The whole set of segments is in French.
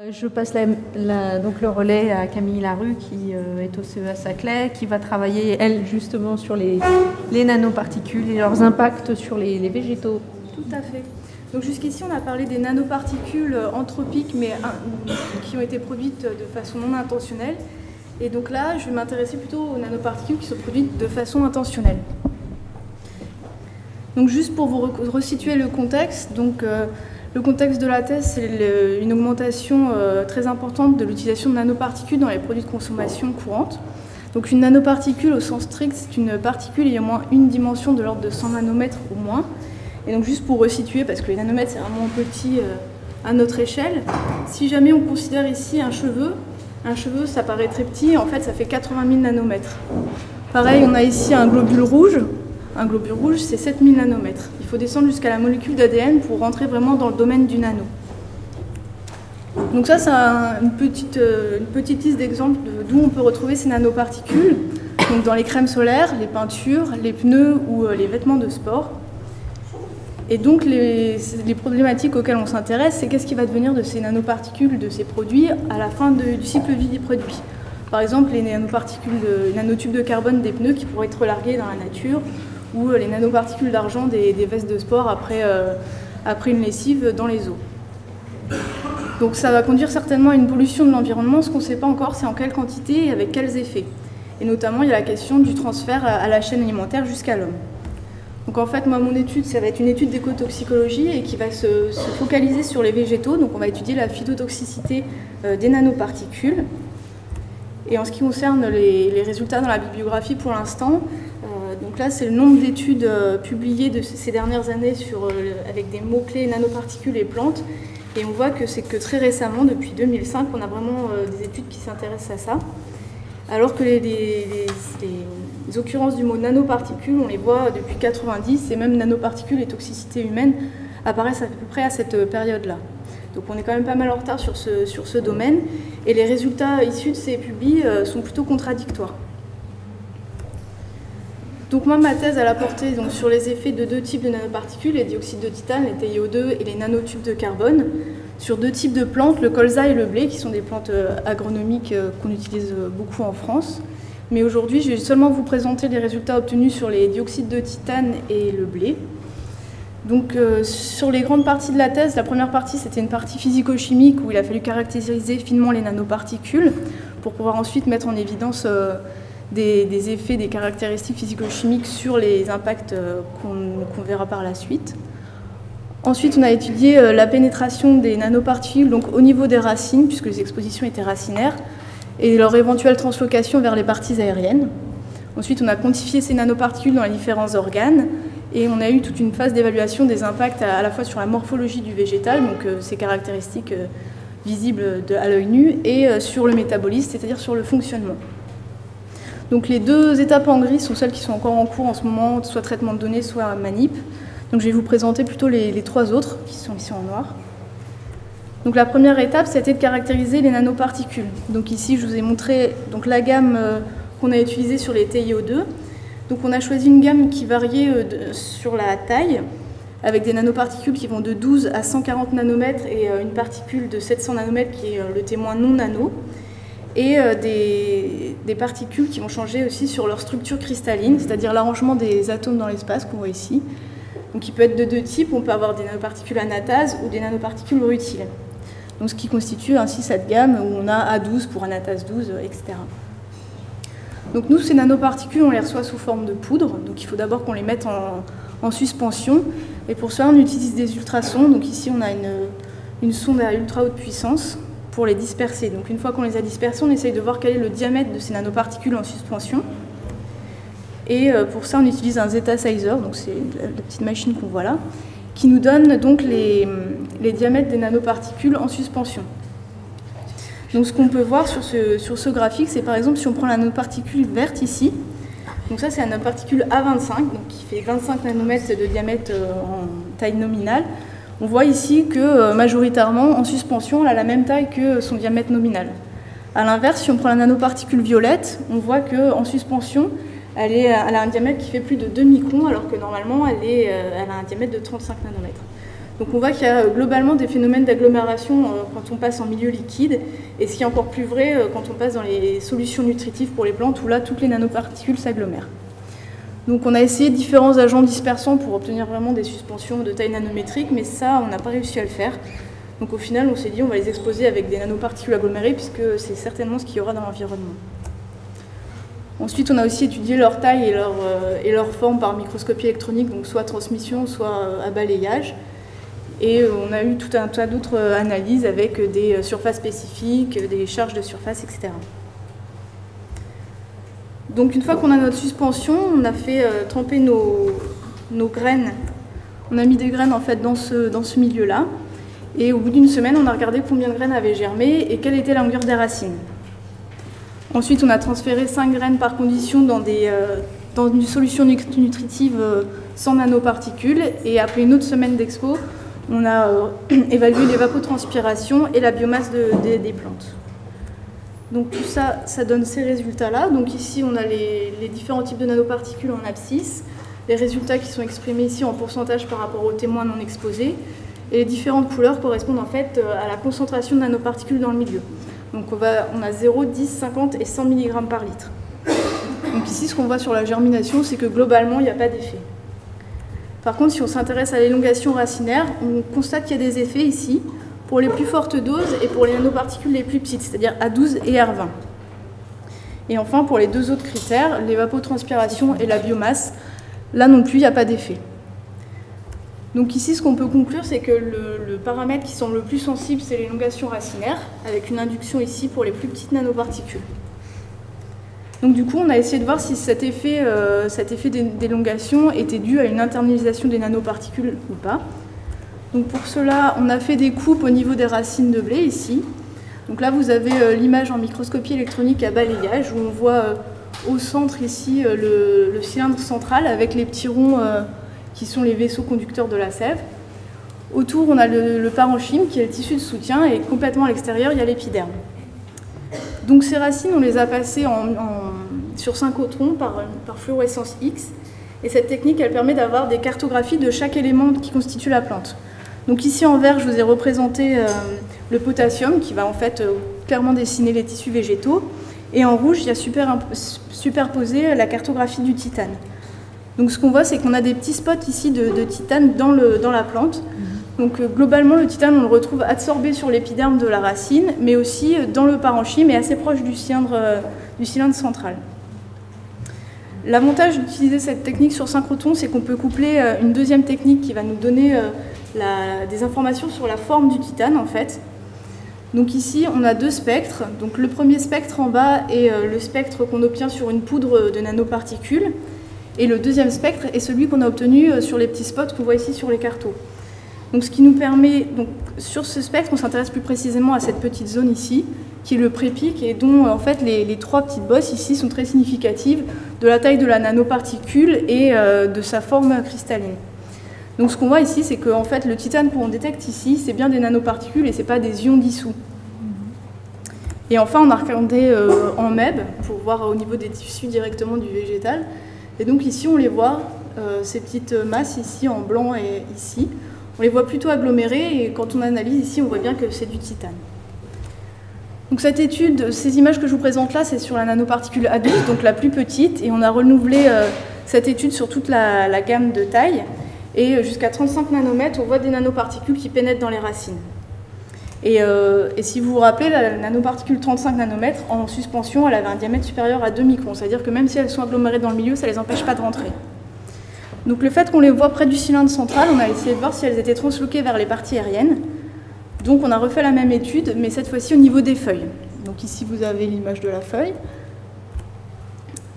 Je passe donc le relais à Camille Larue qui est au CEA Saclay, qui va travailler, elle, justement sur les nanoparticules et leurs impacts sur les végétaux. Tout à fait. Donc jusqu'ici, on a parlé des nanoparticules anthropiques, mais qui ont été produites de façon non intentionnelle. Et donc là, je vais m'intéresser plutôt aux nanoparticules qui sont produites de façon intentionnelle. Donc juste pour vous resituer le contexte, le contexte de la thèse, c'est une augmentation très importante de l'utilisation de nanoparticules dans les produits de consommation courante. Donc une nanoparticule au sens strict, c'est une particule ayant au moins une dimension de l'ordre de 100 nanomètres ou moins. Et donc juste pour resituer, parce que les nanomètres c'est vraiment petit à notre échelle, si jamais on considère ici un cheveu ça paraît très petit, en fait ça fait 80 000 nanomètres. Pareil, on a ici un globule rouge. Un globule rouge, c'est 7000 nanomètres. Il faut descendre jusqu'à la molécule d'ADN pour rentrer vraiment dans le domaine du nano. Donc ça, c'est une petite liste d'exemples d'où on peut retrouver ces nanoparticules. Donc dans les crèmes solaires, les peintures, les pneus ou les vêtements de sport. Et donc les problématiques auxquelles on s'intéresse, c'est qu'est-ce qui va devenir de ces nanoparticules, de ces produits, à la fin du cycle de vie des produits. Par exemple, les nanotubes de carbone des pneus qui pourraient être largués dans la nature, ou les nanoparticules d'argent des vestes de sport après une lessive dans les eaux. Donc ça va conduire certainement à une pollution de l'environnement. Ce qu'on ne sait pas encore, c'est en quelle quantité et avec quels effets. Et notamment, il y a la question du transfert à la chaîne alimentaire jusqu'à l'homme. Donc en fait, moi, mon étude, ça va être une étude d'écotoxicologie et qui va se focaliser sur les végétaux. Donc on va étudier la phytotoxicité des nanoparticules. Et en ce qui concerne les résultats dans la bibliographie pour l'instant, donc là c'est le nombre d'études publiées de ces dernières années avec des mots-clés nanoparticules et plantes. Et on voit que c'est que très récemment, depuis 2005, on a vraiment des études qui s'intéressent à ça. Alors que les occurrences du mot nanoparticules, on les voit depuis 90, et même nanoparticules et toxicité humaine apparaissent à peu près à cette période-là. Donc on est quand même pas mal en retard sur ce domaine, et les résultats issus de ces publis sont plutôt contradictoires. Donc moi, ma thèse, elle a porté sur les effets de deux types de nanoparticules, les dioxydes de titane, les TiO2 et les nanotubes de carbone, sur deux types de plantes, le colza et le blé, qui sont des plantes agronomiques qu'on utilise beaucoup en France. Mais aujourd'hui, je vais seulement vous présenter les résultats obtenus sur les dioxydes de titane et le blé. Donc sur les grandes parties de la thèse, la première partie c'était une partie physico-chimique où il a fallu caractériser finement les nanoparticules pour pouvoir ensuite mettre en évidence des effets, des caractéristiques physico-chimiques sur les impacts qu'on verra par la suite. Ensuite, on a étudié la pénétration des nanoparticules donc, au niveau des racines, puisque les expositions étaient racinaires, et leur éventuelle translocation vers les parties aériennes. Ensuite, on a quantifié ces nanoparticules dans les différents organes, et on a eu toute une phase d'évaluation des impacts à la fois sur la morphologie du végétal, donc ses caractéristiques visibles à l'œil nu, et sur le métabolisme, c'est-à-dire sur le fonctionnement. Donc les deux étapes en gris sont celles qui sont encore en cours en ce moment, soit traitement de données, soit manip. Donc je vais vous présenter plutôt les trois autres, qui sont ici en noir. Donc la première étape, c'était de caractériser les nanoparticules. Donc ici, je vous ai montré la gamme qu'on a utilisée sur les TiO2. Donc on a choisi une gamme qui variait sur la taille, avec des nanoparticules qui vont de 12 à 140 nanomètres et une particule de 700 nanomètres qui est le témoin non nano, et des particules qui vont changer aussi sur leur structure cristalline, c'est-à-dire l'arrangement des atomes dans l'espace qu'on voit ici. Donc il peut être de deux types, on peut avoir des nanoparticules anatase ou des nanoparticules rutiles. Donc ce qui constitue ainsi cette gamme où on a A12 pour anatase 12, etc. Donc nous, ces nanoparticules, on les reçoit sous forme de poudre, donc il faut d'abord qu'on les mette en suspension. Et pour cela, on utilise des ultrasons. Donc ici, on a une sonde à ultra haute puissance pour les disperser. Donc une fois qu'on les a dispersés, on essaye de voir quel est le diamètre de ces nanoparticules en suspension. Et pour ça, on utilise un Zetasizer, donc c'est la petite machine qu'on voit là, qui nous donne donc les diamètres des nanoparticules en suspension. Donc ce qu'on peut voir sur ce graphique, c'est par exemple si on prend la nanoparticule verte ici, donc ça c'est la nanoparticule A25, donc qui fait 25 nanomètres de diamètre en taille nominale. On voit ici que majoritairement en suspension, elle a la même taille que son diamètre nominal. A l'inverse, si on prend la nanoparticule violette, on voit qu'en suspension, elle a un diamètre qui fait plus de 2 microns, alors que normalement elle a un diamètre de 35 nanomètres. Donc on voit qu'il y a globalement des phénomènes d'agglomération quand on passe en milieu liquide, et ce qui est encore plus vrai quand on passe dans les solutions nutritives pour les plantes, où là toutes les nanoparticules s'agglomèrent. Donc on a essayé différents agents dispersants pour obtenir vraiment des suspensions de taille nanométrique, mais ça on n'a pas réussi à le faire. Donc au final on s'est dit on va les exposer avec des nanoparticules agglomérées, puisque c'est certainement ce qu'il y aura dans l'environnement. Ensuite, on a aussi étudié leur taille et leur forme par microscopie électronique, donc soit transmission, soit à balayage. Et on a eu tout un tas d'autres analyses avec des surfaces spécifiques, des charges de surface, etc. Donc une fois qu'on a notre suspension, on a fait tremper nos graines. On a mis des graines en fait dans ce milieu-là. Et au bout d'une semaine, on a regardé combien de graines avaient germé et quelle était la longueur des racines. Ensuite, on a transféré 5 graines par condition dans une solution nutritive sans nanoparticules. Et après une autre semaine d'expo, on a évalué l'évapotranspiration et la biomasse des plantes. Donc tout ça, ça donne ces résultats-là. Donc ici, on a les différents types de nanoparticules en abscisse, les résultats qui sont exprimés ici en pourcentage par rapport aux témoins non exposés. Et les différentes couleurs correspondent en fait à la concentration de nanoparticules dans le milieu. Donc on a 0, 10, 50 et 100 mg par litre. Donc ici, ce qu'on voit sur la germination, c'est que globalement, il n'y a pas d'effet. Par contre, si on s'intéresse à l'élongation racinaire, on constate qu'il y a des effets ici pour les plus fortes doses et pour les nanoparticules les plus petites, c'est-à-dire A12 et R20. Et enfin, pour les deux autres critères, l'évapotranspiration et la biomasse, là non plus, il n'y a pas d'effet. Donc ici, ce qu'on peut conclure, c'est que le paramètre qui semble le plus sensible, c'est l'élongation racinaire, avec une induction ici pour les plus petites nanoparticules. Donc du coup, on a essayé de voir si cet effet d'élongation était dû à une internalisation des nanoparticules ou pas. Donc pour cela, on a fait des coupes au niveau des racines de blé ici. Donc là, vous avez l'image en microscopie électronique à balayage, où on voit au centre ici le cylindre central avec les petits ronds qui sont les vaisseaux conducteurs de la sève. Autour, on a le parenchyme, qui est le tissu de soutien, et complètement à l'extérieur, il y a l'épiderme. Donc ces racines, on les a passées sur synchrotron par fluorescence X, et cette technique, elle permet d'avoir des cartographies de chaque élément qui constitue la plante. Donc ici, en vert, je vous ai représenté le potassium, qui va en fait clairement dessiner les tissus végétaux, et en rouge, il y a superposé la cartographie du titane. Donc ce qu'on voit, c'est qu'on a des petits spots ici de titane dans la plante. Donc globalement, le titane, on le retrouve adsorbé sur l'épiderme de la racine, mais aussi dans le parenchyme et assez proche du cylindre central. L'avantage d'utiliser cette technique sur synchrotron, c'est qu'on peut coupler une deuxième technique qui va nous donner des informations sur la forme du titane, en fait. Donc ici, on a deux spectres. Donc le premier spectre en bas est le spectre qu'on obtient sur une poudre de nanoparticules. Et le deuxième spectre est celui qu'on a obtenu sur les petits spots qu'on voit ici sur les cartos. Donc ce qui nous permet, sur ce spectre, on s'intéresse plus précisément à cette petite zone ici, qui est le prépic, et dont en fait les trois petites bosses ici sont très significatives de la taille de la nanoparticule et de sa forme cristalline. Donc ce qu'on voit ici, c'est que en fait, le titane qu'on détecte ici, c'est bien des nanoparticules et ce n'est pas des ions dissous. Et enfin, on a regardé en MEB pour voir au niveau des tissus directement du végétal. Et donc ici, on les voit, ces petites masses ici en blanc et ici, on les voit plutôt agglomérées, et quand on analyse ici, on voit bien que c'est du titane. Donc cette étude, ces images que je vous présente là, c'est sur la nanoparticule A12, donc la plus petite, et on a renouvelé cette étude sur toute la gamme de taille, et jusqu'à 35 nanomètres, on voit des nanoparticules qui pénètrent dans les racines. Et si vous vous rappelez, la nanoparticule 35 nanomètres, en suspension, elle avait un diamètre supérieur à 2 microns. C'est-à-dire que même si elles sont agglomérées dans le milieu, ça ne les empêche pas de rentrer. Donc le fait qu'on les voit près du cylindre central, on a essayé de voir si elles étaient transloquées vers les parties aériennes. Donc on a refait la même étude, mais cette fois-ci au niveau des feuilles. Donc ici, vous avez l'image de la feuille.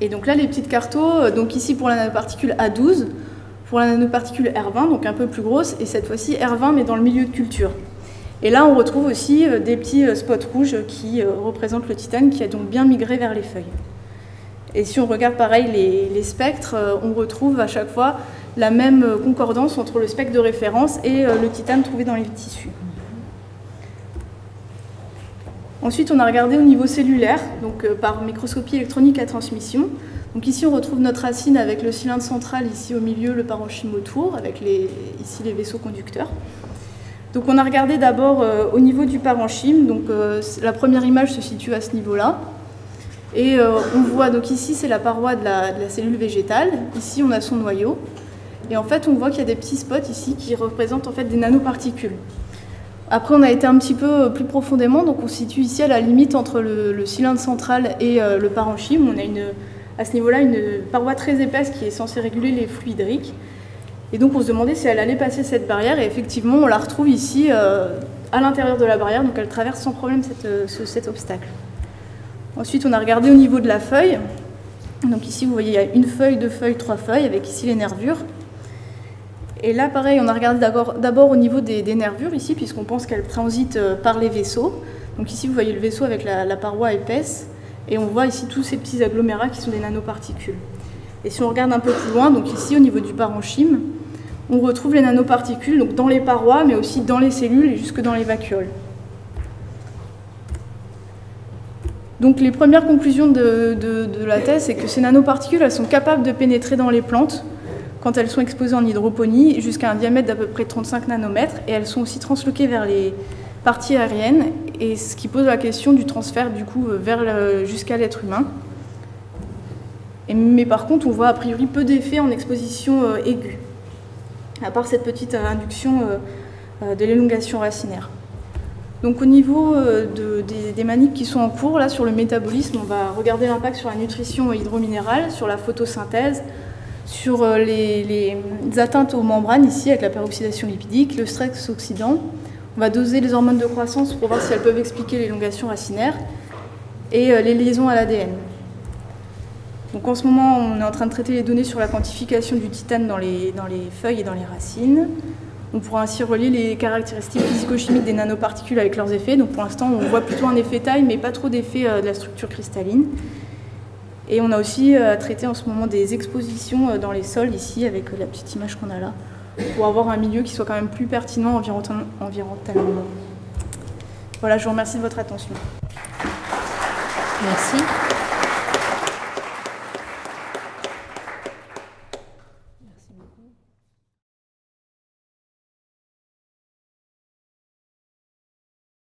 Et donc là, les petites cartos, donc ici pour la nanoparticule A12, pour la nanoparticule R20, donc un peu plus grosse, et cette fois-ci R20, mais dans le milieu de culture. Et là, on retrouve aussi des petits spots rouges qui représentent le titane qui a donc bien migré vers les feuilles. Et si on regarde pareil les spectres, on retrouve à chaque fois la même concordance entre le spectre de référence et le titane trouvé dans les tissus. Ensuite, on a regardé au niveau cellulaire, donc par microscopie électronique à transmission. Donc ici, on retrouve notre racine avec le cylindre central ici au milieu, le parenchyme autour, avec ici les vaisseaux conducteurs. Donc on a regardé d'abord au niveau du parenchyme. Donc la première image se situe à ce niveau-là. Et on voit, donc ici, c'est la paroi de la cellule végétale. Ici, on a son noyau. Et en fait, on voit qu'il y a des petits spots ici qui représentent en fait des nanoparticules. Après, on a été un petit peu plus profondément, donc on se situe ici à la limite entre le cylindre central et le parenchyme. On a à ce niveau-là une paroi très épaisse qui est censée réguler les flux hydriques. Et donc on se demandait si elle allait passer cette barrière, et effectivement on la retrouve ici à l'intérieur de la barrière, donc elle traverse sans problème cet obstacle. Ensuite, on a regardé au niveau de la feuille. Donc ici, vous voyez, il y a une feuille, deux feuilles, trois feuilles, avec ici les nervures. Et là, pareil, on a regardé d'abord au niveau des nervures, ici, puisqu'on pense qu'elles transitent par les vaisseaux. Donc ici, vous voyez le vaisseau avec la paroi épaisse, et on voit ici tous ces petits agglomérats qui sont des nanoparticules. Et si on regarde un peu plus loin, donc ici, au niveau du parenchyme, on retrouve les nanoparticules donc dans les parois, mais aussi dans les cellules et jusque dans les vacuoles. Donc les premières conclusions de la thèse, c'est que ces nanoparticules, elles sont capables de pénétrer dans les plantes quand elles sont exposées en hydroponie jusqu'à un diamètre d'à peu près 35 nanomètres, et elles sont aussi transloquées vers les parties aériennes, et ce qui pose la question du transfert du coup jusqu'à l'être humain. Mais par contre, on voit a priori peu d'effets en exposition aiguë, à part cette petite induction de l'élongation racinaire. Donc au niveau des manips qui sont en cours, là sur le métabolisme, on va regarder l'impact sur la nutrition hydrominérale, sur la photosynthèse, sur les atteintes aux membranes ici avec la peroxydation lipidique, le stress oxydant. On va doser les hormones de croissance pour voir si elles peuvent expliquer l'élongation racinaire et les liaisons à l'ADN. Donc en ce moment, on est en train de traiter les données sur la quantification du titane dans les feuilles et dans les racines. On pourra ainsi relier les caractéristiques physico-chimiques des nanoparticules avec leurs effets. Donc pour l'instant, on voit plutôt un effet taille, mais pas trop d'effet de la structure cristalline. Et on a aussi traité en ce moment des expositions dans les sols, ici, avec la petite image qu'on a là, pour avoir un milieu qui soit quand même plus pertinent environnementalement. Voilà, je vous remercie de votre attention. Merci.